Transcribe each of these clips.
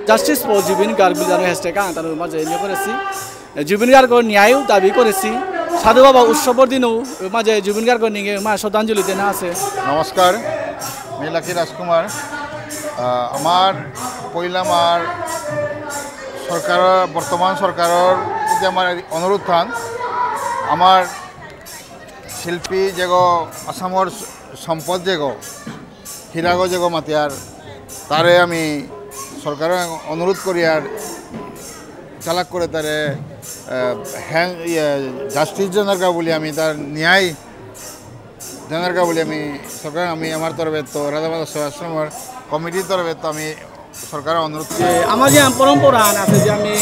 Justice for Zubeen Garg বিজানো hashtag তার মাঝে নিয়ে করেছি জুবিন গার্গর ন্যায়ও দাবি করেছি সাধু বাবা উৎসবের দিনও মাঝে জুবিন গার্গ নিয়ে মা শ্রদ্ধাঞ্জলি দেনা আছে। নমস্কার, আমি লাকি রাজকুমার। আমার পয়লা আমার সরকারের বর্তমান সরকারের প্রতি আমার অনুরোধ থান আমার শিল্পী যেগো আসামর সম্পদ যেগো হীরাগো যেগো মাতিয়ার তারে আমি সরকারের অনুরোধ করি আর চালাক করে তারে জাস্টিস জেনারকা বলি আমি তার ন্যায় জেনারকা বলি আমি সরকার আমি আমার তরফে তো রাধামাধব সেবাশ্রমের কমিটির তরফে তো আমি সরকারের অনুরোধ করি। আমার যে পরম্পরা আছে যে আমি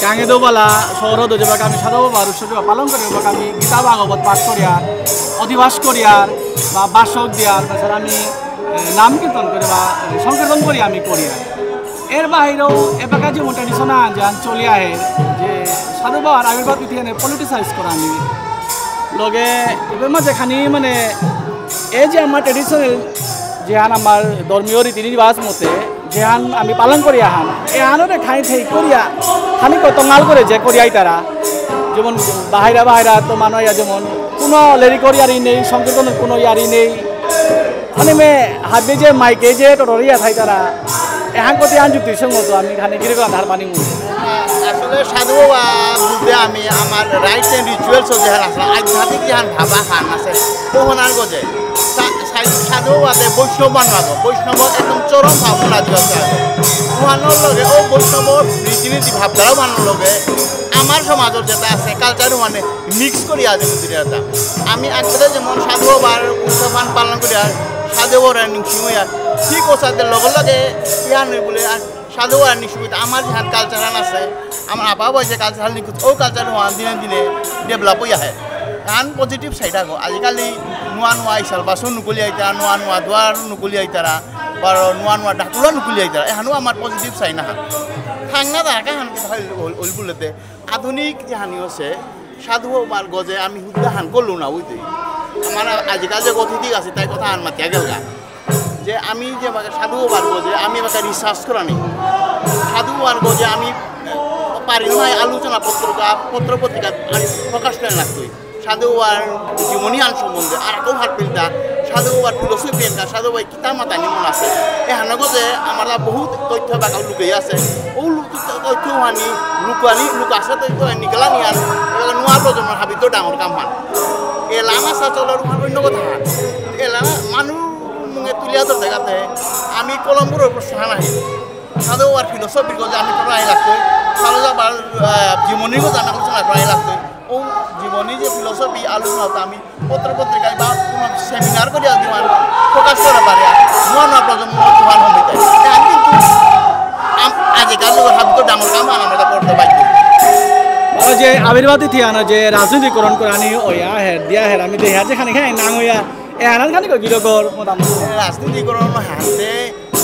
গাঙে দোবালা শহরত যেভাবে আমি সাধু বাবার উৎসব পালন করি আমি গীতা ভাগবত পাঠ করিয়ার অধিবাস করিয়ার বা বাসক দিয়ার তাছাড়া আমি নাম কীর্তন করে বা সংকীর্তন করি আমি করিয়ার এর বাহিরেও এবার যেমন ট্রেডিশন যান চলে আহে যে সাধু বাবার আবির্ভাব ইতিহানে পলিটিসাইজ করা আমি লগে এবার মাঝেখানি মানে এই যে আমার ট্রেডিশনাল যেহান আমার ধর্মীয় রীতি রিবাজ মতে যেহান আমি পালন করি আহান এহানোরে খাই ঠাই করিয়া খানি কত মাল করে যে করিয়াই তারা যেমন বাহিরা তো মানুষ যেমন কোনো লেরি করিয়ারই নেই সংকীর্তনের কোনো ইয়ারই নেই মানে মে হাবি যে মাইকে যে টরিয়া থাই তারা এহান কত আন যুক্তি সঙ্গত আমি খানি গিরে ধার পানি আসলে সাধু বাবা বলতে আমি আমার রাইটস এন্ড রিচুয়ালস যেহান আছে আধ্যাত্মিক যেহান ভাবা খান আছে ওহনার গজে সাধু বাবাতে বৈষ্ণব মানবাগো বৈষ্ণব একদম চরম ভাবনা আছে ওহানোর লগে ও বৈষ্ণব রীতিনীতি ভাবধারাও মানার লগে আমার সমাজের যেটা আছে কালচার মানে মিক্স করি আছে এটা আমি একবারে যেমন সাধু বাবার উৎসব পালন করি আর সাধু বাবার নিঃসিময়ার ঠিক ওসাদের লগে লগে ইয়ান বলে আর সাধু বাবার নিঃসিমিত আমার যেহান কালচারাল আছে আমার আপা বয়সে কালচারাল নিখুঁত ও কালচার দিনে দিনে ডেভেলপ হয়ে আহে আন পজিটিভ সাইড আগো আজিকালি নুয়া নুয়া ইসাল বাসন নুকুলি আইতারা নুয়া নুয়া দুয়ার নুকুলি আইতারা বা নুয়া নুয়া ডাকুরা নুকুলি আইতারা এখানেও আমার পজিটিভ সাইড না থাংনা তাকে হান ওল বলতে আধুনিক যে হানি হচ্ছে সাধু বাবার গজে আমি হুদ্দা হান করলো না বুঝতে আমার আজিকাল যে অতিথি আছে তাই কথা হান মাতিয়া গেল যে আমি যে সাধু বাবার গজে আমি এবার রিসার্চ করা নেই সাধু বাবার গজে আমি পারি নয় আলোচনা পত্র পত্রিকা প্রকাশ করে রাখতই সাধু বাবার জীবনী আন সম্বন্ধে আর কেউ হাত পিলতা সাধু বাবার ফিলোসফি একটা সাধু বাই কিতাব মাতা নিমন আছে এখানে গজে আমার বহুত তথ্য বাগাল লুকাই আছে ও তথ্য হানি লুক আছে তথ্য নিকেলা নিয়ার নোয়া প্রজন্মের হাবিত ডাঙর কাম হান এলানা চলার অন্য কথা এলানা মানুষ মুখে তুলিয়া তোর দেখাতে আমি কলম্বোর প্রশ্ন নাই সাধু বাবার ফিলোসফির গজে আমি প্রায় লাগতো সাধু বাবার জীবনীর গজে আমি আলোচনা প্রায় লাগতো ও জীবনী যে ফিলোসফি আলোচনা হতো আমি পত্র পত্রিকায় বা কোনো সেমিনার করে জীবন প্রকাশ করা পারে নোয়া নোয়া প্রজন্ম তোমার হমিতে আমি কিন্তু আজিকাল হাবিত ডাঙর কাম আমরা করতে পারি যে আবির্ভাব তিথি আনো যে রাজনীতিকরণ করানি ওয়া হের দিয়া হের আমি দেহা যেখানে খাই নাং হইয়া এহান খানি গিরকর মোটামুটি রাজনীতিকরণ হাতে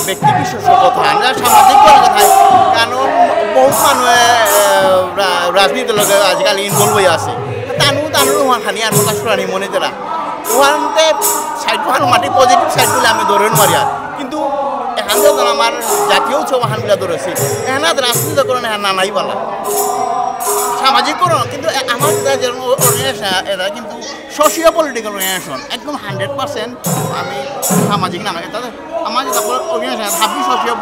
ব্যক্তি বিশেষ কথা না সামাজিক কথা কারণ বহুত মানুহে রাজনীতির লগে আজিকালি ইনভলভ হয়ে আছে তানুর খানি আর প্রকাশ করানি মনে তারা ওখানতে সাইড মাটি পজিটিভ সাইড বলে আমি ধরে মারি আর কিন্তু এখান থেকে আমার জাতীয় উৎসব হানগুলা ধরেছি এখানে রাজনীতিকরণ এখানে নানাই বলা সামাজিককরণ কিন্তু আমার যেরকম অর্গানাইজেশন এটা কিন্তু সোশিও পলিটিক্যাল অর্গানাইজেশন একদম 100% আমি সামাজিক না তাদের আমার যেটা অর্গানাইজেশন হাবি সোশিও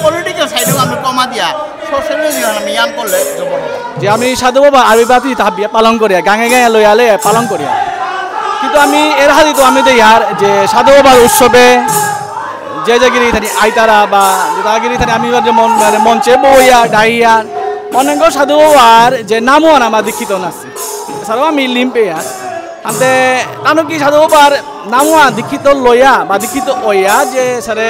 পলিটিক্যাল সাইডেও আমি কমা দিয়া সোশ্যাল আমি ইয়ান করলে যে আমি সাধু বাবা আবির্ভাব তিথি পালন করি গাঙে গাঙে লইয়ালে পালন করি কিন্তু আমি এর হাতে তো আমি দেয়ার যে সাধু বাবার উৎসবে যে গিরি থাকি আইতারা বা যেটা গিরি থাকি আমি যেমন মঞ্চে বইয়া ডাইয়া অনেক সাধু বাবার যে নামও আমার দীক্ষিত নাচছে এছাড়াও আমি লিম্পেয়া আনতে কারণ কি সাধু বাবার নামও দীক্ষিত লইয়া বা দীক্ষিত ওইয়া যে সারে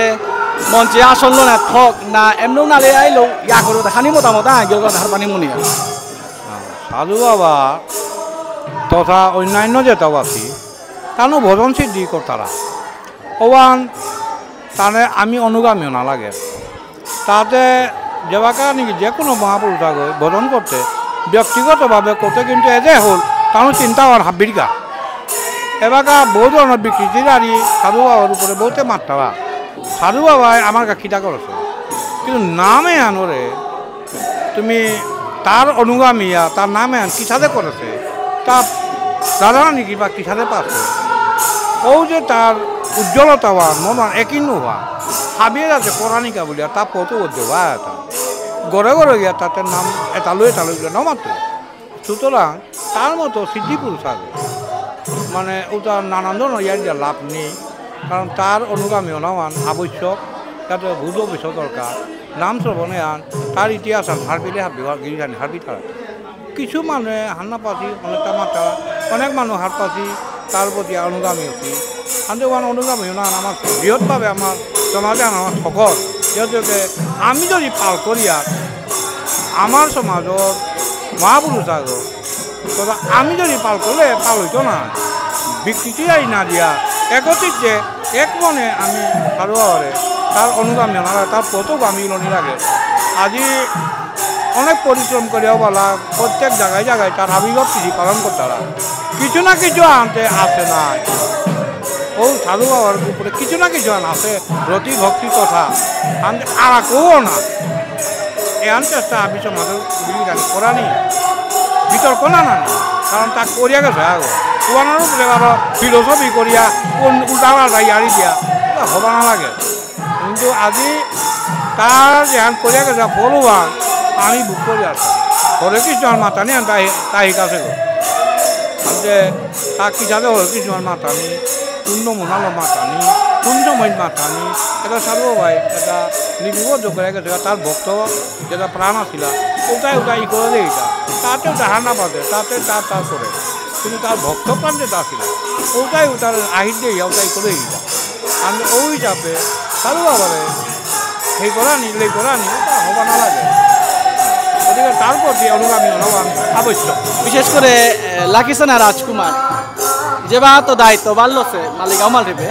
মঞ্চে আসল না থক না এমনও নালে আইলো ইয়া করো দেখানি মোটামুটি আগের ধার পানি মনিয়া সাধু বাবা তথা অন্যান্য যেটাও আছি তানো ভজন সিদ্ধি করতারা ওয়ান তাহলে আমি অনুগামীও না লাগে তাতে যেবাকা নাকি যে কোনো মহাপুরুষ আগে ভজন করতে ব্যক্তিগতভাবে করতে কিন্তু এজে হল কারণ চিন্তা আর হাবিরগা এবার বহু ধরনের বিকৃতি দাঁড়ি সাধু বাবার উপরে বহুতে মাত্রা সাধু বাবাই আমার গাখিটা করেছে কিন্তু নামে আনরে তুমি তার অনুগামীয়া তার নামে আন কি সাথে করেছে তা দাদা নাকি বা কি সাথে পাচ্ছে ও যে তার উজ্জ্বলতা বা মন একই নোহা হাবিয়ে যাচ্ছে পৌরাণিকা বলিয়া তা পত উজ্জ্ববা এটা গড়ে গড়ে গিয়া তাতে নাম এটা লই গিয়া নমাত্র সুতরাং তার মতো সিদ্ধিপুরুষ আছে মানে ওটা নানান ধরনের ইয়ার দিয়া লাভ নেই কারণ তার অনুগামী অনামান আবশ্যক তাতে বুঝো বিষয় দরকার নাম শ্রবণে আন তার ইতিহাস আন হারবিলে গিরিজানি হারবি তারা কিছু মানুহে হান্না পাতি অনেকটা মাত্রা অনেক মানুষ হার পাতি তার প্রতি অনুগামী হচ্ছি আনতে অনুগামী না আমার বৃহৎভাবে আমার সমাজে আমার সকল যেহেতু আমি যদি পাল করিয়া আমার সমাজের মহাপুরুষ আগে তবে আমি যদি পাল করলে পাল হইতো না বিকৃতি আই না দিয়া একত্রিতে এক মনে আমি সারোয়ারে তার অনুগামী না তার প্রথম আমি লনি লাগে আজি অনেক পরিশ্রম করিয়াও বলা প্রত্যেক জায়গায় জায়গায় তার আবির্ভাব তিথি পালন করতারা কিছু না কিছু আনতে আসে না ও সাধু বাবার উপরে কিছু না কিছু আন আছে রতি ভক্তি কথা আনতে আর কেউ না এ আনতে চেষ্টা আমি সমাজের জানি করা নেই বিতর্ক না না কারণ তা করিয়া গেছে আগে পুরানোর উপরে আরো ফিলোসফি করিয়া কোন উল্টা ইয়ারি দিয়া হবা না লাগে কিন্তু আজি তার যেহান করিয়া গেছে ফলবান আমি বুক করে আসি হরে কৃষ্ণ মাতা নি তাই কাছে গো যে তার কি যাবে হরে কৃষ্ণ মাতা নি পূর্ণ মোনালো মাতা নি পূর্ণময় মাতা নি এটা সারব ভাই এটা নিবিবদ্ধ করে গেছে তার ভক্ত যেটা প্রাণ আসিলা ওটাই ই করে দেয় এটা তাতে তাহার না পাতে তাতে তার করে কিন্তু তার ভক্ত প্রাণ যেটা আসিল ওটাই তার আহির দিয়ে ওটাই করে এইটা আমি ওই চাপে সারু বাবারে সেই করা নি ওটা হবা না লাগে গতিকে তার প্রতি অনুগামী অনুমান আবশ্যক বিশেষ করে লাকিসানা রাজকুমার যেবা তো দায়িত্ব বাড়লছে মালিক মাল রেপে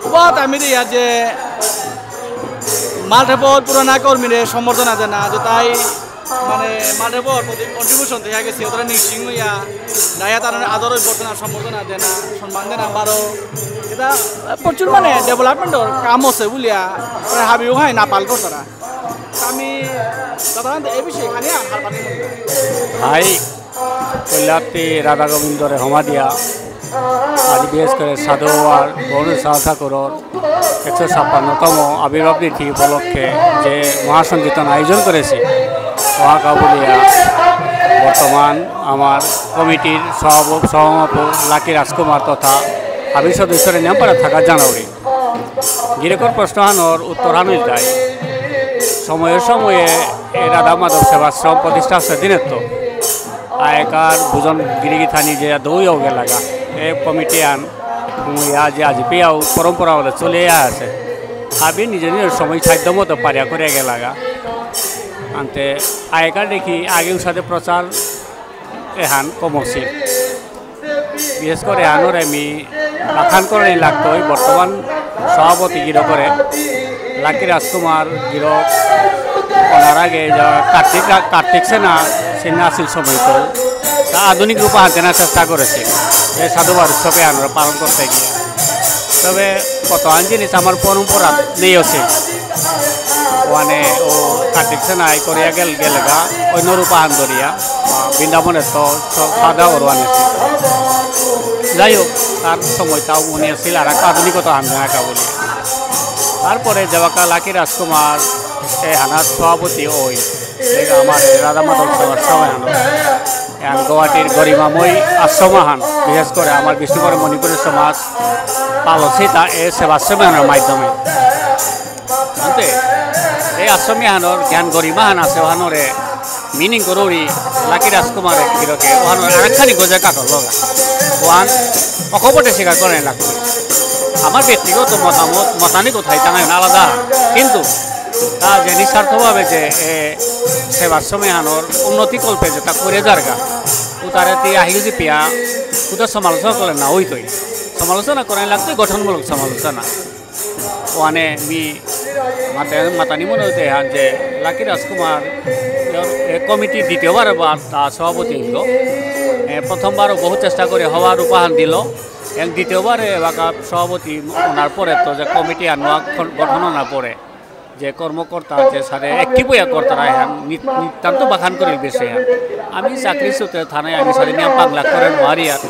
বহুত আমি দিয়া যে মাল রেপর পুরানা কর্মীরে সম্বর্ধনা দেয় না যে তাই মানে মাল রেপর প্রতি কন্ট্রিবিউশন দেখা গেছে ওরা নিশ্চিং হইয়া দায়া তার আদর বর্তনা সম্বর্ধনা দেয় না সম্মান দেয় না বারো এটা প্রচুর মানে ডেভেলপমেন্টর কাম আছে বুলিয়া হাবিও হয় না পাল করতারা আমি সাধারণত এই বিষয়ে এখানে হার পানি হাই কৈলাতি রাধা গোবিন্দরে হমা দিয়া আজ বিশেষ করে সাধু আর গৌরী সাহা ঠাকুরের 156তম আবির্ভাব তিথি উপলক্ষে যে মহাসংকীর্তন আয়োজন করেছি ওয়াকা বলিয়া বর্তমান আমার কমিটির সভাপতি লাকি রাজকুমার তথা আবির সদস্যের নেমপাড়া থাকা জানাবি গিরেকর প্রশ্নহানোর উত্তরানুল যায় সময়ে সময়ে এই রাধা মাধব সেবাশ্রম প্রতিষ্ঠা হচ্ছে দিনের তো আয়কার ভোজন গিরিগি থানি যে দৌড় গে লাগা এই কমিটি আন যে আজ পেয়াও পরম্পরা বলে চলে আছে আবি নিজের নিজের সময় সাধ্য মতো পারিয়া করে গে লাগা আনতে আয়কার দেখি আগেও সাথে প্রচার এহান কমছিল বিশেষ করে এহানোর আমি রাখান করে লাগতো বর্তমান সভাপতি গিরো করে লাকি রাজকুমার গিরক ওনার আগে কার্তিক সেনা আসিল সময় তো তা আধুনিক রূপে আনতে চেষ্টা করেছে এই সাধুবার উৎসবে আমরা পালন করতে গিয়ে তবে কত আন জিনিস আমার পরম্পরা নেই আছে ওখানে ও কার্তিক সেনাই করিয়া গেলেগা অন্য রূপা আন ধরিয়া বৃন্দাবনের তো সাদা ওর আনেছে যাই হোক তার সময় তাও মনে আসছিল আর একটা আধুনিকতা আনবে একা বলি তারপরে দেবাকা লাকি রাজকুমার এই হানার সভাপতি ওই আমার রাধা মাধব সেবাশ্রম এখন গুয়াহাটির গরিমাময় আশ্রমাহান বিশেষ করে আমার বিষ্ণুপুর মণিপুরের সমাজ পালসিতা এই সেবাশ্রমাহানের মাধ্যমে জানতে এই আশ্রমিহানোর জ্ঞান গরিমাহান আছে ওহানোরে মিনিং করুরি লাকি রাজকুমারের কিরকে ওহানোর আরেকখানি গোজা কাটল লগা ওহান অকপটে স্বীকার করে লাগবে আমার ব্যক্তিগত মতানি কোথায় তা আলাদা কিন্তু তা যে নিঃস্বার্থভাবে যে সেবাশ্রমিহানোর উন্নতিকল্পে যেটা করে যারগা ও তারে আহিজি পিয়া কোথাও সমালোচনা করেন না ওইতই সমালোচনা করেন লাগতো গঠনমূলক সমালোচনা ওখানে মি মাতানি মনে হইতে যে লাকি রাজকুমার কমিটি দ্বিতীয়বার সভাপতি হইল প্রথমবারও বহু চেষ্টা করে হওয়ার উপাহান দিল এবং দ্বিতীয়বারে সভাপতি ওনার পরে তো যে কমিটি আনোয়া গঠন না পরে যে কর্মকর্তা যে সারে একটি বইয়া কর্তারা হ্যান নিতান্ত বাখান করে বেশি হ্যান আমি চাকরি সূত্রে থানায় আমি সারি নিয়ম পাগলা করে মারি আর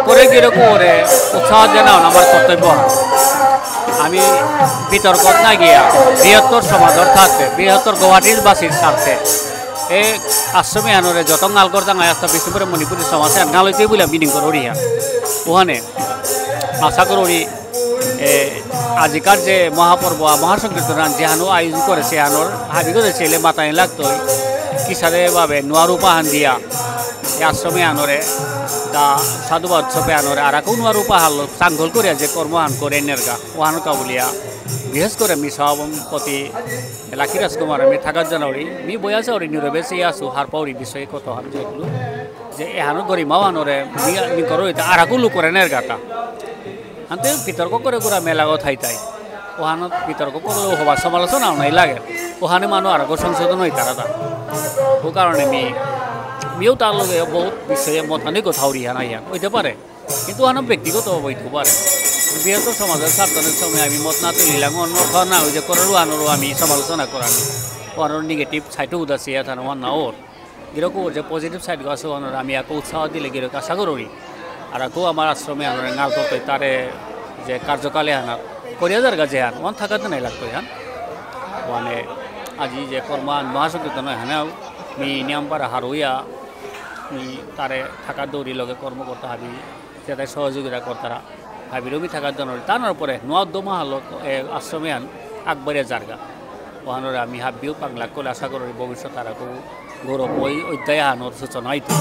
করে কিরকম করে উৎসাহ জানাও আমার কর্তব্য আমি বিতর্ক না গিয়া বৃহত্তর সমাজ অর্থাৎ বৃহত্তর গুয়াহাটির বাসীর স্বার্থে এই আশ্রমে আনরে যত গাল করতাম আস্তা বিষ্ণুপুরে মণিপুরি সমাজে গালইতে বলে মিটিং করি হ্যাঁ ওখানে আশা করি আজিকার যে মহাপর্ব মহাসংকীর্তন যেহানো আয়োজন করে সেহানোর হাবি করে ছেলে মাথায় লাগতো কিসারে ভাবে নোয়ার উপাহান দিয়া এই আশ্রমে আনরে তা সাধুবাদ উৎসবে আনরে আর কেউ নোয়ার উপাহাল চাঙ্গল করিয়া যে কর্মহান করে নেরগা ওহানকা বলিয়া বিশেষ করে আমি সভাপতি লাকি রাজকুমার আমি থাকার জানাওরি মি বয়া যাওরি নিরবে সে আসু হার পাউরি বিষয়ে কত হার যেগুলো যে এহানো গরিমাও আনরে মি করো এটা আর কেউ লোক করে নেরগাটা আনতে বিতর্ক করে গোড়া মেলাগো থাইতাই ওহানত বিতর্ক করলেও হবার সমালোচনাও নাই লাগে ওখানে মানুষ আর সংশোধন হই তারা ও কারণে মিও তার লগে বহুত বিষয়ে মতানি কোথাও রিহা নাই হইতে পারে কিন্তু ওখানে ব্যক্তিগত হইতে পারে বৃহত্তর সমাজের স্বার্থনের সময় আমি মত না তুলিলাম অন্য না ওই যে করারও আনোরও আমি সমালোচনা করানি ওনার নেগেটিভ সাইডও উদাসী থানা না ওর এরকম যে পজিটিভ সাইড আছে ওনার আমি এক উৎসাহ দিলে গিরক আশা করি আর কেউ আমার আশ্রমে আনার গাল করতে তারে যে কার্যকালে আনার করিয়া যার গাছে হান ওন থাকাতে নাই লাগতো হান মানে আজি যে কর্মান মহাসংকীর্তন হানেও মি নিয়মপারা হারুইয়া মি তারে থাকার দৌড়ি লগে কর্মকর্তা হাবি যাতে সহযোগিতা কর্তারা হাবিরমি থাকার জন্য তার পরে নোয়াদ্দমা হলো আশ্রমে আন আকবরিয়া জারগা ওহানোর আমি হাবিও পাগলা করে আশা করি ভবিষ্যৎ তারাকেও গৌরব ওই অধ্যায় আনোর সূচনা হইতে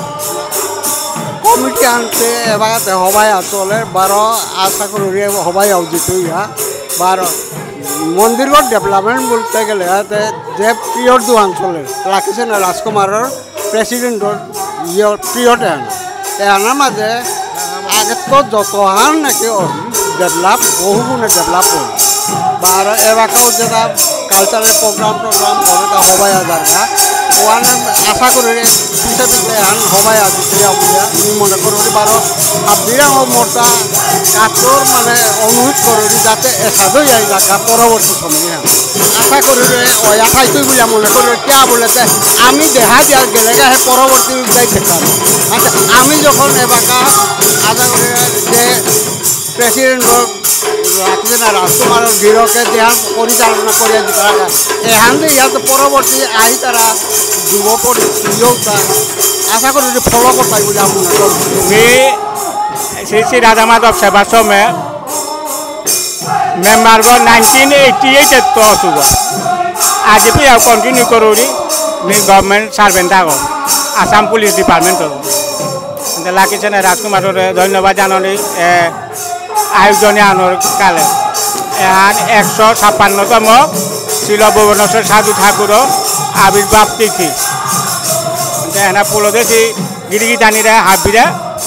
কমিটি আনতে এবারে সবাই চলে 12 আশা করি সবাই আয়োজিত ইয়া 12 মন্দিরের ডেভেলপমেন্ট বলতে গেলে যে পিরিয়ড দোকান চলে রাখিছেন রাজকুমারের প্রেসিডেন্টর পিরিয়ড এনার মাঝে আগেতো যতহান নাকি ডেভেলপ বহু গুণে ডেভেলপ হল আর এবারও যেটা কালচারাল প্রোগ্রাম করে তা সবাই জায়গা ওখানে আশা করি পিছে পিছে এখন সবাই আসছে আমি মনে করি 12 আবিরা মোটা কাঠর মানে অনুরোধ করি যাতে এসাদই আই জায়গা পরবর্তী সময় আশা করি ওই আশাইতই বলে মনে করি কে বলেছে আমি দেখা দিয়া গেলে হে পরবর্তী যাই খেতাম আমি যখন এবাকা আশা করি যে প্রেসিডেন্ট রাখছে না রাজকুমারের গৃহকে দেহান পরিচালনা করিয়া দিতে এখান থেকে ইয়াতে পরবর্তী আহি তারা যুবপরি আশা করি যে ফলো করতাই বলে আমি মনে করি শ্রী শ্রী রাধা মাধব সেবাশ্রমে মেম্বার 1988 তো আসুব আজ কন্টিনিউ করুরি গভর্নমেন্ট সার্ভেন্ট থাকো আসাম পুলিশ ডিপার্টমেন্ট লাগিছে রাজকুমারের ধন্যবাদ জানানি আয়োজনে আনোর কালে এহান 156তম শিল ভুবনেশ্বর সাধু ঠাকুর আবির্ভাব তিথি এনা পুলদেশি গিরিগিটানিরে হাবিরে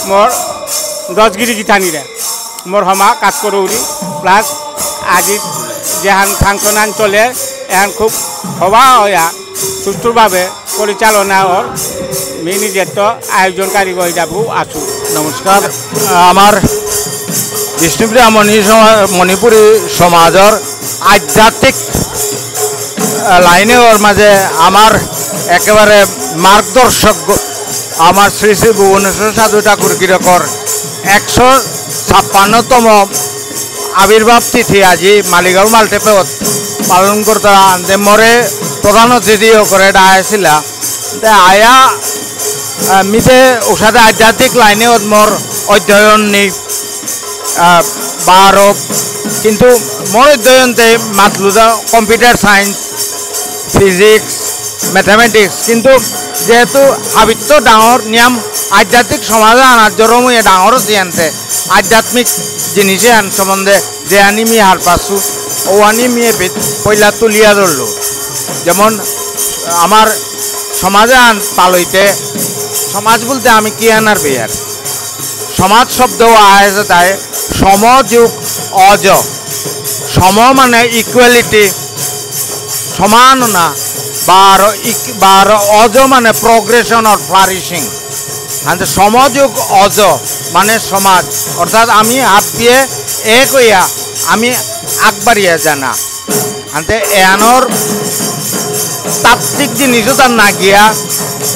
মোর 10 গিরিগিটানিরে মোর হমা কাজ করুরি প্লাস আজি যেহান ফাংশন চলে এহান খুব হওয়া হইয়া সুষ্ঠুভাবে পরিচালনা ওর মি নিজের তো আয়োজনকারী হয়ে যাব আছু নমস্কার আমার বিষ্ণুপ্রিয়া মণিপুরী সমাজের আধ্যাত্মিক লাইনে ওর মাঝে আমার একেবারে মার্গদর্শক আমার শ্রী শ্রী ভুবনেশ্বর সাধু ঠাকুর গিরকর 156তম আবির্ভাব তিথি আজি মালিগাঁও মালটেপেত পালন করতে আনতে মরে প্রধান অতিথি করে আসছিল আয়া মিতে ওসাথে আধ্যাত্মিক লাইনে মোর অধ্যয়ন নেই 12 কিন্তু মোর অধ্যয়নতে মাতলুদা কম্পিউটার সায়েন্স ফিজিক্স ম্যাথামেটিক্স কিন্তু যেহেতু হাবিত্য ডাঙর নিয়ম আধ্যাত্মিক সমাজে আনার জরমে ডাঙর জিয়ানতে আধ্যাত্মিক জিনিসে আন সম্বন্ধে যে আনি মি হার পাচ্ছু ও আনি মিয়ে পয়লা তুলিয়া ধরল যেমন আমার সমাজে আন পালইতে সমাজ বলতে আমি কি আনার বেয়ার সমাজ শব্দ আয়েছে তাই সমযুগ অজ সম মানে ইকুয়ালিটি সমান না বার অজ মানে প্রগ্রেশন অর ফ্লারিশিং হাতে সমাযোগ অজ মানে সমাজ অর্থাৎ আমি হাবিয়ে এক হইয়া আমি আগবাড়িয়া জানা হাতে এয়ানোর তাত্ত্বিক জিনিসও তার না গিয়া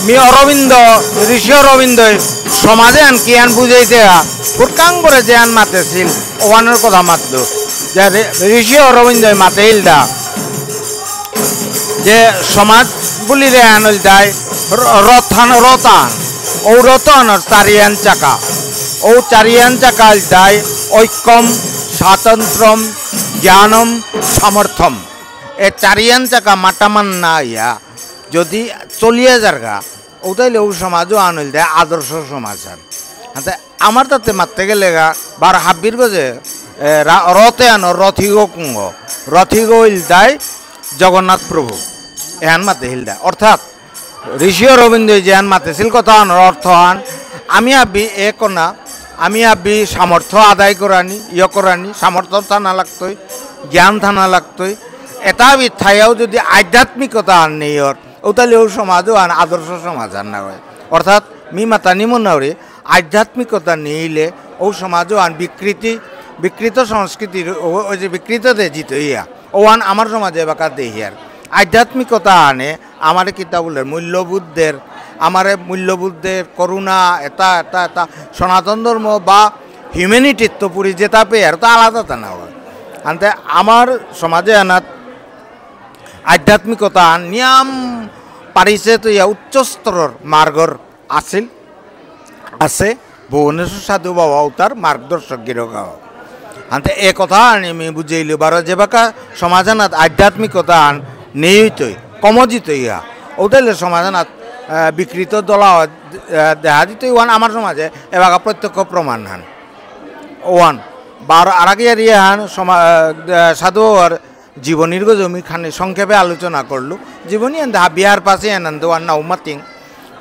মি অরবিন্দ ঋষি অরবিন্দ সমাজে আন কি আন বুঝাইতে ফুটকাং করে যে আন মাতেছিল ওয়ানের কথা মাতল যে ঋষি অরবিন্দ মাতেইল দা যে সমাজ বলি রে আনল দেয় রথান ও রতনের চারিয়ান চাকা ও চারিয়ান চাকা দেয় ঐক্যম স্বাতন্ত্রম জ্ঞানম সামর্থ্যম এ চারিয়ান চাকা মাটামান না ইয়া যদি চলিয়ে যারগা ও তাইলে ও সমাজও আনল দেয় আদর্শ সমাজ আর আমার তাতে মারতে গেলে গা বার হাব্বির গজে রথে আনো রথিগ কুঙ্গ রথিগ ইল দেয় জগন্নাথ প্রভু এহান মাতে হিল দেয় অর্থাৎ ঋষি অরবিন্দ যেহান মাতেছিল কথা অর্থ হান আমি আবি এ কনা আমি আবি সামর্থ্য আদায় করানি করানি সামর্থ্য থানা লাগতোই জ্ঞান থানা লাগতোই এটা বি থাইয়াও যদি আধ্যাত্মিকতা আন নেই ও তাহলে ও সমাজও আন আদর্শ সমাজ আন না হয় অর্থাৎ মি মাতা নিমনাওরে আধ্যাত্মিকতা নিলে ও সমাজও আন বিকৃত সংস্কৃতির ওই যে বিকৃত দে জিত ইয়া ও আন আমার সমাজে বাকা দেহিয়ার আধ্যাত্মিকতা আনে আমার কিতাবুলের মূল্যবোধের আমার মূল্যবোধের করুণা এটা এটা এটা সনাতন ধর্ম বা হিউম্যানিটির তো পুরি যেটা পেয়ে আর তো আলাদা তা না হয় আনতে আমার সমাজে আনাত আধ্যাত্মিকতা নিয়ম পারিছে তো ইয়া উচ্চ স্তরের মার্গর আছিল আছে ভুবনেশ্বর সাধু বাবাও তার মার্গদর্শক গিরগাও আনতে এ কথা আমি বুঝাইলি বারো যে বাকা সমাজানাত আধ্যাত্মিকতা নেইতই কমজিত ইয়া ওটাইলে সমাজানাত বিকৃত দলা দেখা দিত ওয়ান আমার সমাজে এবার প্রত্যক্ষ প্রমাণ হান ওয়ান বার আরাগে ইয়ে হান সাধু আর জীবনীর জমি খানে সংক্ষেপে আলোচনা করলো জীবনী দেখা বিহার পাশে আনন্দ ওয়ান না উমাতিং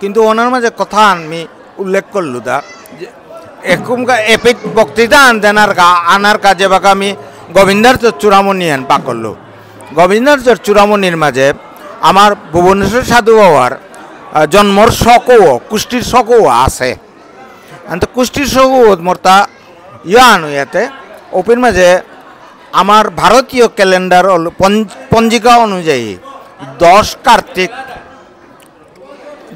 কিন্তু ওনার মাঝে কথা আমি উল্লেখ করলু দা এরকমকা এপিক বক্তৃতা আনার কাজে বাকা আমি গোবিন্দার চূড়ামণি আন পা করলো গোবিন্দার চূড়ামণির মাঝে আমার ভুবনেশ্বর সাধু বাবার জন্মর শকও কুষ্টির শকও আছে তো কুষ্টির শকও মোর তা ইয়ান ইয়াতে ওপের মাঝে আমার ভারতীয় ক্যালেন্ডার পঞ্জিকা অনুযায়ী 10 কার্তিক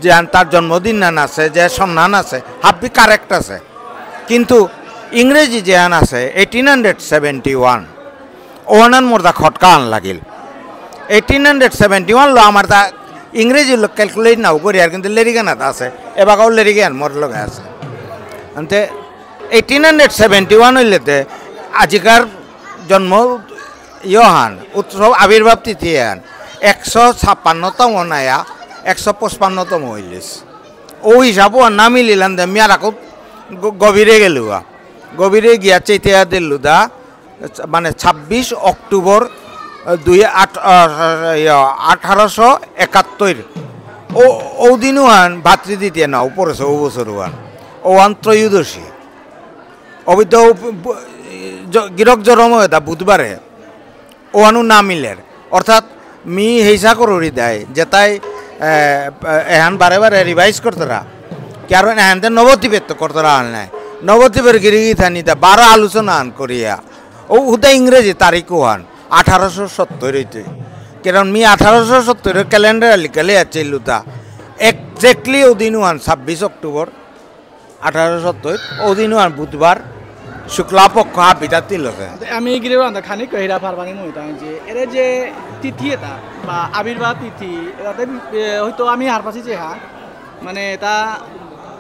যে তার জন্মদিন নান আছে যে সন্ধান আছে হাব্বি কারেক্ট আছে কিন্তু ইংরেজি যে আন আছে 1871 ওনান মোর দা খটকা আন লাগিল 1871 লো আমার তা ইংরেজি লোক ক্যালকুলেট নাও করি আর কিন্তু লেরিগানাত আছে এবারও লেরিগান মোর লগে আছে আনতে 1871 হইলেতে আজিকার জন্ম ইহান উৎসব আবির্ভাব তিথি হান 156তম নায়া 155তম হইলিস ও হিসাবও না মিলিলাম দে মিয়ার আকৌ গভীরে গেলুয়া গভীরে গিয়া চেতিয়া দিলু দা মানে 26 অক্টোবর 1871 ও দিনও আন ভাতৃদ্বিতীয় না পড়েছে ও বছর আন ও আন ত্রয়োদশী অবৈধ গিরক জরম এটা বুধবারে ও আনু না মিলের অর্থাৎ মি হেসা করি দেয় যে তাই এহান বারে বারে রিভাইজ করতরা কারণ এহানতে নবদ্বীপের তো করতরা আন নাই নবদ্বীপের গিরিগি থানি দা 12 আলোচনা আন করিয়া ও হুদা ইংরেজি তারিখও আন 1870 হইতে কারণ মি 1870 ক্যালেন্ডার লিখালে আছে লুতা এক্স্যাক্টলি ও দিনও আন 26 অক্টোবর 1870 ও দিনও আন বুধবার শুক্লাপক্ষ হাবিতাতি লোকে আমি গিরে আন্দা খানি কহিরা পারবানি মইতা যে এর যে তিথি এটা বা আবির্ভাব তিথি এটাতে হয়তো আমি হারপাছি যে হ্যাঁ মানে তা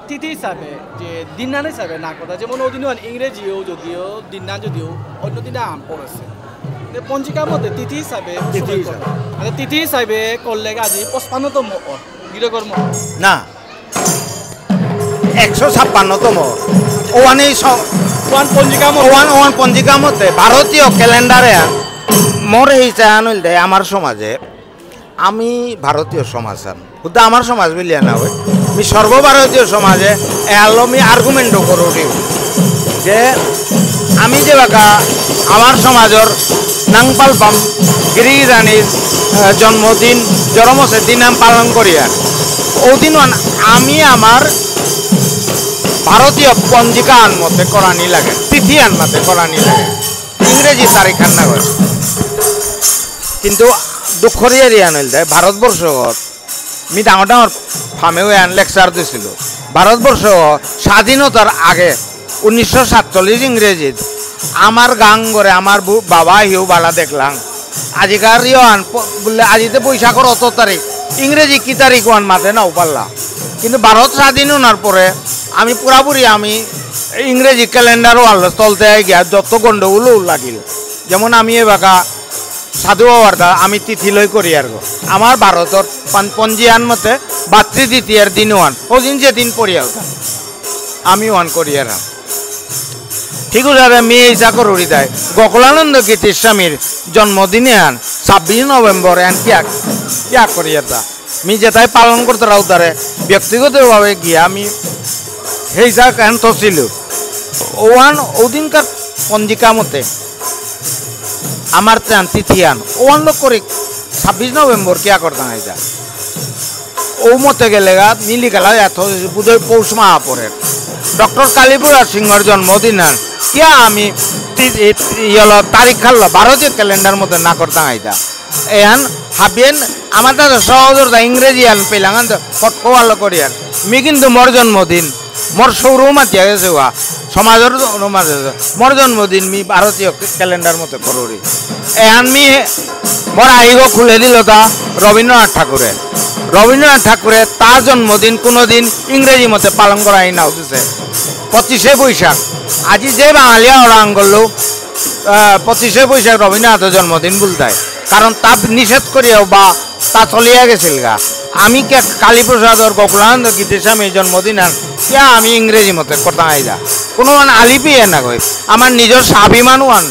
তিথি হিসাবে যে দিননান হিসাবে না কথা যেমন ওদিনও ইংরেজিও যদিও দিননান যদিও অন্য দিনে আম পড়েছে পঞ্জিকার মধ্যে তিথি হিসাবে মানে তিথি হিসাবে করলে আজি 55তম গিরকর না 156তম ওয়ান পঞ্জিকা মতে ভারতীয় ক্যালেন্ডারে মোর হিসা আনল দেয় আমার সমাজে আমি ভারতীয় সমাজ শুধু আমার সমাজ বলিয়া না হয় আমি সর্বভারতীয় সমাজে এলো আমি আর্গুমেন্টও করি যে আমি যে বাকা আমার সমাজের নাংপাল পাম গিরিরানির জন্মদিন জন্মসে দিন আমি পালন করি আর ওদিন আমি আমার ভারতীয় পঞ্জিকা আনমতে করানি লাগে তিথি আনমতে করানি লাগে ইংরেজি তারিখ আন না করে কিন্তু দুঃখর এরিয়া নইল দেয় ভারতবর্ষ আমি ডাঙর ডাঙর ফার্মেও লেকচার দিছিল ভারতবর্ষ স্বাধীনতার আগে 1947 ইংরেজিত আমার গাং করে আমার বাবা হিউ বালা দেখলাম আজিকার আন বললে আজিতে বৈশাখর 8 তারিখ ইংরেজি কি তারিখ ওয়ান মাতে নাও পারলা কিন্তু ভারত স্বাধীন হওয়ার পরে আমি পুরাপুরি আমি ইংরেজি ক্যালেন্ডারও আনলো চলতে গিয়া যত গন্ডগোলও লাগিল যেমন আমি এবাকা সাধু বাবার আমি তিথি লই করি আর আমার ভারতর পঞ্জিয়ান মতে ভাতৃদ্বিতীয়ার দিন ওয়ান ওদিন যেদিন পড়িয়া আমি ওয়ান করি আর ঠিক আছে মেয়ে ইচ্ছা করি দেয় গোকুলানন্দ গীতির স্বামীর জন্মদিনে আন 26 নভেম্বর এন কিয়া করি এটা আমি যেটাই পালন করতে রাও তারে ব্যক্তিগতভাবে গিয়ে আমি সেই যা কেন থছিল ওয়ান ওদিনকার পঞ্জিকা মতে আমার তিথি আন ওয়ান লোক করে 26 নভেম্বর কিয়া করতাম এটা ও মতে গেলে মিলি গেলা এত বুধই পৌষ মাহা পরের ডক্টর কালীপ্রসাদ সিংহর জন্মদিন আন কিয়া আমি তারিখ খাল্লা ভারতীয় ক্যালেন্ডার মধ্যে না করতাম এটা এহান হাবিয়েন আমার দাদা সহজতা ইংরেজি আন পেলাম ফটকো ভালো করি আর মি কিন্তু মোর জন্মদিন মোর সৌরও মাতিয়া গেছে সমাজের মাঝে মোর জন্মদিন মি ভারতীয় ক্যালেন্ডার মতো করি এহান মি মোর আহিগ খুলে দিল তা রবীন্দ্রনাথ ঠাকুরে তার জন্মদিন কোনোদিন ইংরেজি মতে পালন করা না উঠেছে 25 বৈশাখ আজি যে বাঙালিয়া ওরাং করলো 25 বৈশাখ রবীন্দ্রনাথের জন্মদিন বলতে কারণ তা নিষেধ করিয়াও বা তা চলিয়া গেছিল গা আমি কে কালীপ্রসাদর গোকুলানন্দ গীতের স্বামী জন্মদিন আর কিয়া আমি ইংরেজি মতে করতাম আইদা কোনো আলিপিয়ে না কই আমার নিজের স্বাভিমানও আন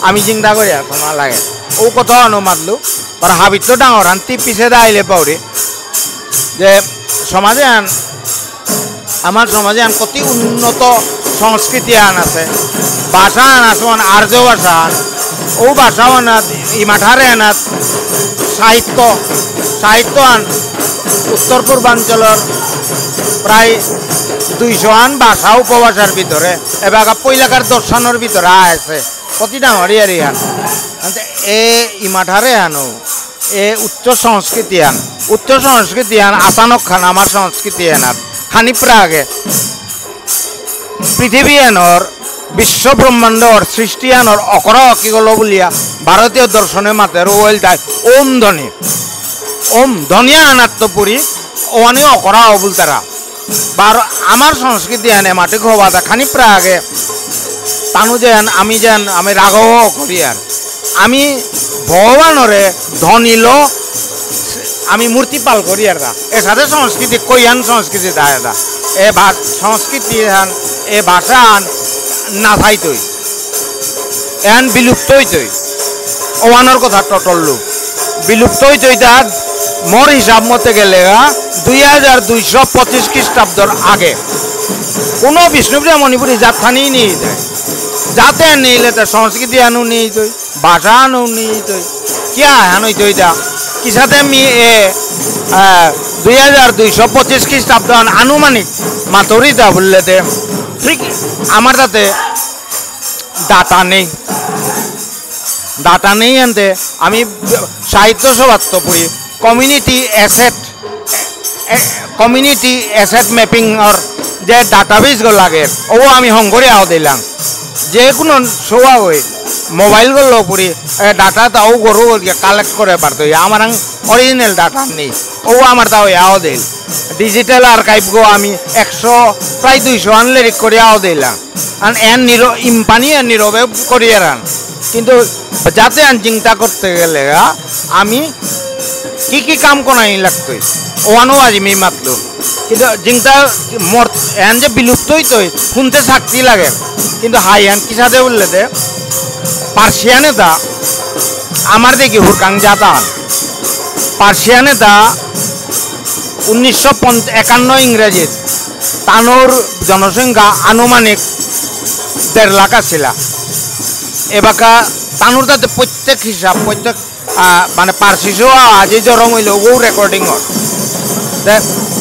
আমি চিন্তা করি আর তোমার লাগে ও কথা আনো মাতলো আর হাবিত তো ডাঙর আন তি পিছে আইলে পাউরি যে সমাজে আন আমার সমাজে আন কত উন্নত সংস্কৃতি আন আছে ভাষা আন আছে আর্য ভাষা আন ও ভাষাও আনাত ইমাঠারে আনাত সাহিত্য আন উত্তর পূর্বাঞ্চলের প্রায় 200 আন ভাষা উপভাষার ভিতরে এবার পৈলাকার দর্শনের ভিতরে আছে কতি ডাঙর ইয়ারিয়ান এ ইমাঠারে আনো এ উচ্চ সংস্কৃতি আন আচানক খান আমার সংস্কৃতি আনার খানি প্রাগে পৃথিবী আনর বিশ্ব ব্রহ্মাণ্ডর সৃষ্টি আনর অকরা কি গল বলিয়া ভারতীয় দর্শনে মাতে রোয়েল তাই ওম ধনিয়া আনাত্মপুরী ওয়ানি অকরা অবুল তারা বার আমার সংস্কৃতি আনে মাটি হওয়া খানি প্রাগে তানু যেন আমি রাঘব করি আর আমি ভগবানরে ধনিল আমি মূর্তি পাল করি আর এর সাথে সংস্কৃতি কইয়ান সংস্কৃতি দায় এ সংস্কৃতি এ ভাষা না থাইতই এন বিলুপ্ত হইতই ওয়ানোর কথা টটললু বিলুপ্ত হইতই তার মোর হিসাব মতে গেলে 2225 খ্রিস্টাব্দর আগে কোনো বিষ্ণুপ্রিয়া মণিপুরী যাত্রানি নিয়ে যায় যাতে নিলে তার সংস্কৃতি আনু নিয়ে তৈ ভাষা আনু নিয়ে তৈ কিয়া আনুই তৈ যা কি সাথে মি এ 2225 খ্রিস্টাব্দ আনুমানিক মাতরিতা বললে ঠিক আমার তাতে ডাটা নেই আনতে আমি সাহিত্য সভাত্ব পড়ি কমিউনিটি অ্যাসেট ম্যাপিং আর যে ডাটাবেসগুলো লাগে ও আমি হংকরে আও দিলাম যে কোনো শোয়া হয়ে মোবাইলগুলো পড়ি ডাটা তাও গরু কালেক্ট করে পারতো আমার অরিজিনাল ডাটা নেই ও আমার তাও আও দিল ডিজিটাল আর্কাইভ গো আমি 100 প্রায় 200 আনলেরিক করে আও দিলাম আর এন ইম্পানি নীরবে করিয়ে রান কিন্তু যাতে চিন্তা করতে গেলে আমি কি কাম করাই লাগতোই ওয়ানো আজ মি মাতলো কিন্তু চিন্তা মর এন যে বিলুপ্ত হইতোই শুনতে শক্তি লাগে কিন্তু হাই এন কি সাথে বললে দে পার্সিয়ানে দা আমার দেখি হুরকাং জাতা পার্সিয়ানে দা 1951 ইংরেজিত তানোর জনসংখ্যা আনুমানিক 1.5 লাখ ছিল এবাকা তানোর তাতে প্রত্যেক মানে পার্সি শো আজি জরম হইল ও রেকর্ডিংর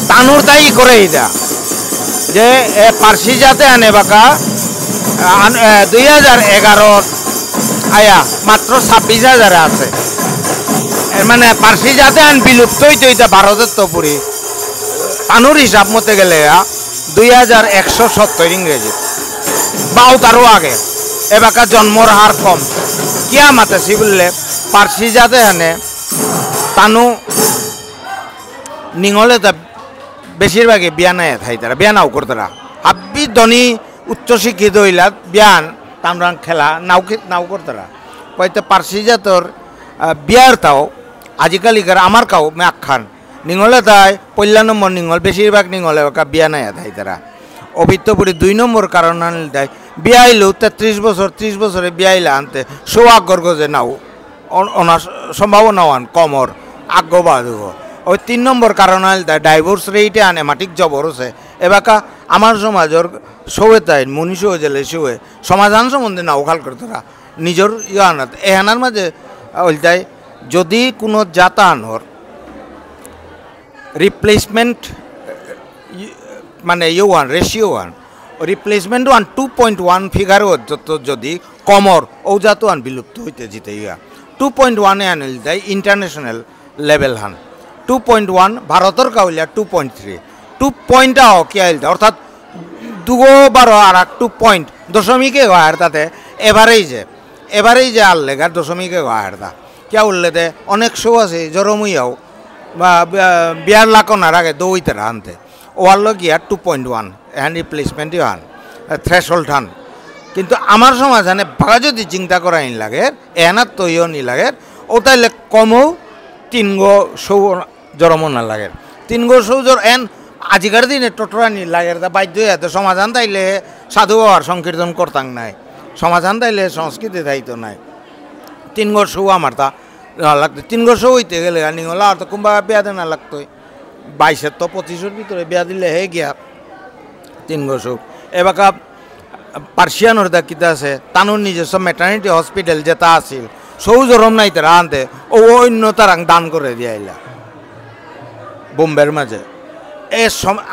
তানুর তাই করে এটা যে পার্সি জাতে আনে বাকা 2011 আয়া মাত্র 26,000 আছে মানে পার্সি জাতে আন বিলুপ্ত হইতে হইতে ভারতের তো পুরি তানুর হিসাব মতে গেলে 2170 ইংরেজি বাও তারও আগে এবাকার জন্মর হার কম কিয়া মাতেছি বললে পার্সি জাতে আনে তানু নিঙলে তা বেশিরভাগই বিয়া নাই থাই তারা বিয়া নাও করতারা হাব্বি ধনী উচ্চশিক্ষিত হইলা বিয়ান তামরাং খেলা নাও করতারা কইতে পার্সি জাতর বিয়ার তাও আজিকালিকার আমার কাও মে আখ্যান নিঙলে তাই 1 নম্বর নিঙল বেশিরভাগ নিঙলে বিয়া নাই থাই তারা অবিত্তপুরি 2 নম্বর কারণ আনলে তাই বিয়া আইলেও 33 বছর 30 বছরে বিয়া আইলে আনতে সৌভাগ্যর গজে নাও ওনার সম্ভাবনাও আন কমর আগ্য বাদুগ ওই 3 নম্বর কারণ আনলে তাই ডাইভোর্স রেটে আনে মাটিক জবর আছে এবাকা আমার সমাজের শোয়ে তাই মনীষও জেলে শোয়ে সমাধান সম্বন্ধে নাও খাল করতারা নিজের ইয়ানাত এহানার মাঝে ওইটাই যদি কোনো জাতানোর রিপ্লেসমেন্ট মানে one ratio one replacement one 2.1 ফিগারও যদি কমর ঔজাতো আন বিলুপ্ত হইতে জিতে ইয়া 2.1 আনিল দেয় ইন্টারন্যাশনাল লেভেল হান 2.1 ভারতের কাউলিয়া 2.3 2 কি আইল অর্থাৎ 2 আর 2 পয়েন্ট দশমিকে গায়ের তাতে এবারেই যে আল লেগার দশমিকে গায়ের দা কে উঠলে দে অনেক শো আছে জরমইয়াও বা বিয়ার লাখনার আগে দৌইতে আনতে ওয়ার্লো গিয়া 2.1 হ্যান্ড রিপ্লেসমেন্টই হান থ্রেশহোল্ড হান কিন্তু আমার সমাধানে ভাগা যদি চিন্তা করা আইন লাগে এনার তৈও নি লাগে ও তাইলে কমও 3 গো শো জরমও না লাগে 3 গো শো জর এন আজিকার দিনে টটরা নি লাগে বাধ্য হয়ে সমাধান তাইলে সাধু বাবার সংকীর্তন করতাম নাই সমাধান তাইলে সংস্কৃতি দায়িত্ব নাই 3 গো শো আমার তা লাগতো 3 গো শো হইতে গেলে নিঙলা আর তো কুম্বা বিয়া দে না লাগতো 22 তো 25-এর ভিতরে বিয়া দিলে হে গিয়া 3 গো শো এবাকা পার্সিয়ানোর দা কিতা আছে তানুর নিজস্ব ম্যাটার্নিটি হসপিটাল যেটা আছিল সৌজরম নাই তারা আনতে ও অন্য তারাং দান করে দিয়াইলা বোম্বের মাঝে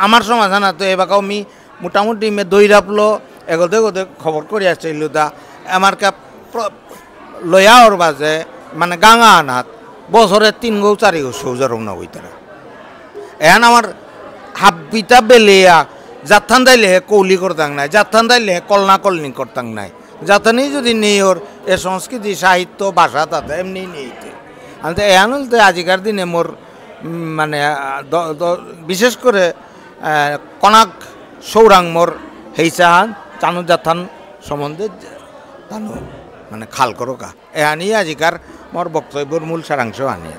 আমার সমাধান তো এবাকাও আমি মোটামুটি মে দই রাপলো এগোতে খবর করে আসছিল দা আমার কাপ লয়া ওর বাজে মানে গাঙা আনাত বছরে 3 গো 4 গো সৌজরম না হই তারা এখন আমার হাব্বিতা বেলিয়া যাত্থান দাইলে কৌলি করতাম নাই যাত্থান দাইলে কলনা কলনি করতাম নাই যাতানি যদি নেই ওর এ সংস্কৃতি সাহিত্য ভাষা তাতে এমনি নেইতে আমি তো এখন তো আজিকার দিনে মোর মানে বিশেষ করে কনাক সৌরাং মোর হেইসাহান তানু যাত্থান সম্বন্ধে তানু মানে খাল করোকা এহানি আজিকার মোর বক্তব্যর মূল সারাংশ আনিয়া